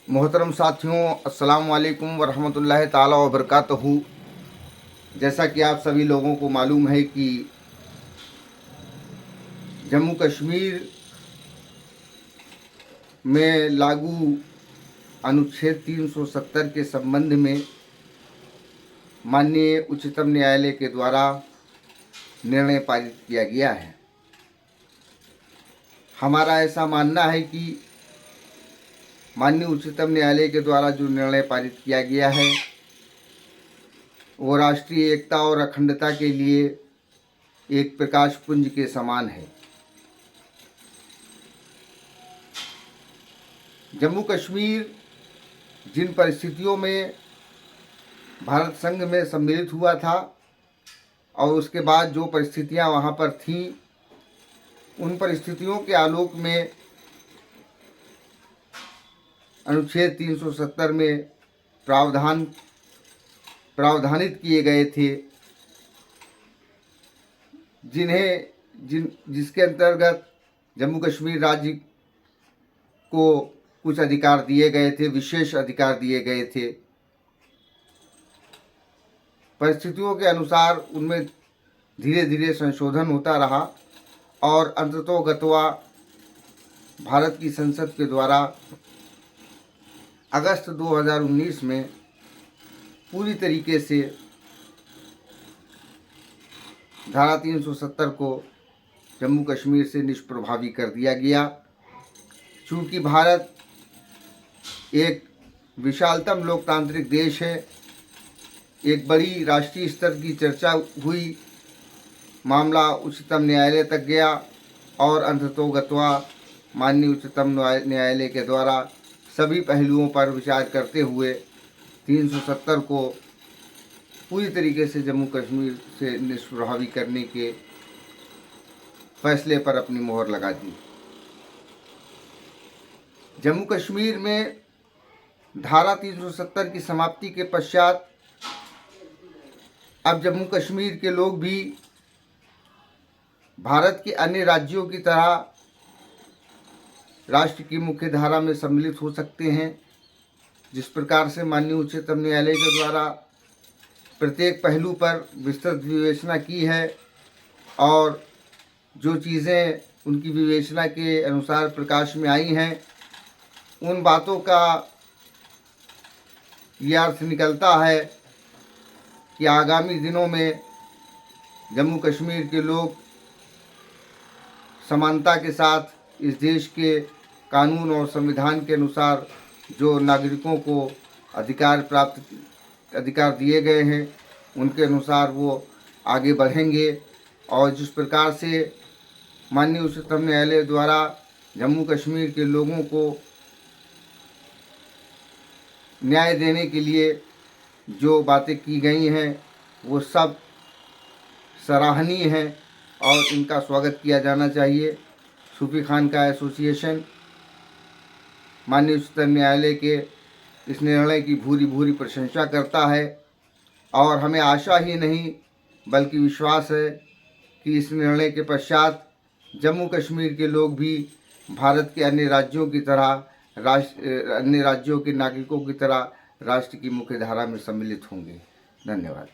मोहतरम साथियों, अस्सलाम वालेकुम वरहमतुल्लाहि ताला व बरकातहू। जैसा कि आप सभी लोगों को मालूम है कि जम्मू कश्मीर में लागू अनुच्छेद 370 के संबंध में माननीय उच्चतम न्यायालय के द्वारा निर्णय पारित किया गया है। हमारा ऐसा मानना है कि माननीय उच्चतम न्यायालय के द्वारा जो निर्णय पारित किया गया है वो राष्ट्रीय एकता और अखंडता के लिए एक प्रकाश पुंज के समान है। जम्मू कश्मीर जिन परिस्थितियों में भारत संघ में सम्मिलित हुआ था और उसके बाद जो परिस्थितियां वहां पर थीं, उन परिस्थितियों के आलोक में अनुच्छेद 370 में प्रावधानित किए गए थे, जिसके अंतर्गत जम्मू कश्मीर राज्य को कुछ अधिकार दिए गए थे, विशेष अधिकार दिए गए थे। परिस्थितियों के अनुसार उनमें धीरे धीरे संशोधन होता रहा और अंततोगत्वा भारत की संसद के द्वारा अगस्त 2019 में पूरी तरीके से धारा 370 को जम्मू कश्मीर से निष्प्रभावी कर दिया गया। चूँकि भारत एक विशालतम लोकतांत्रिक देश है, एक बड़ी राष्ट्रीय स्तर की चर्चा हुई, मामला उच्चतम न्यायालय तक गया और अंततोगत्वा माननीय उच्चतम न्यायालय के द्वारा सभी पहलुओं पर विचार करते हुए 370 को पूरी तरीके से जम्मू कश्मीर से निष्प्रभावी करने के फैसले पर अपनी मोहर लगा दी। जम्मू कश्मीर में धारा 370 की समाप्ति के पश्चात अब जम्मू कश्मीर के लोग भी भारत के अन्य राज्यों की तरह राष्ट्र की मुख्य धारा में सम्मिलित हो सकते हैं। जिस प्रकार से माननीय उच्चतम न्यायालय के द्वारा प्रत्येक पहलू पर विस्तृत विवेचना की है और जो चीज़ें उनकी विवेचना के अनुसार प्रकाश में आई हैं, उन बातों का ये अर्थ निकलता है कि आगामी दिनों में जम्मू कश्मीर के लोग समानता के साथ इस देश के कानून और संविधान के अनुसार जो नागरिकों को अधिकार दिए गए हैं, उनके अनुसार वो आगे बढ़ेंगे। और जिस प्रकार से माननीय उच्चतम न्यायालय द्वारा जम्मू कश्मीर के लोगों को न्याय देने के लिए जो बातें की गई हैं, वो सब सराहनीय हैं और इनका स्वागत किया जाना चाहिए। सूफी खान का एसोसिएशन माननीय उच्चतम न्यायालय के इस निर्णय की भूरी प्रशंसा करता है और हमें आशा ही नहीं बल्कि विश्वास है कि इस निर्णय के पश्चात जम्मू कश्मीर के लोग भी भारत के अन्य राज्यों की तरह अन्य राज्यों के नागरिकों की तरह राष्ट्र की मुख्य धारा में सम्मिलित होंगे। धन्यवाद।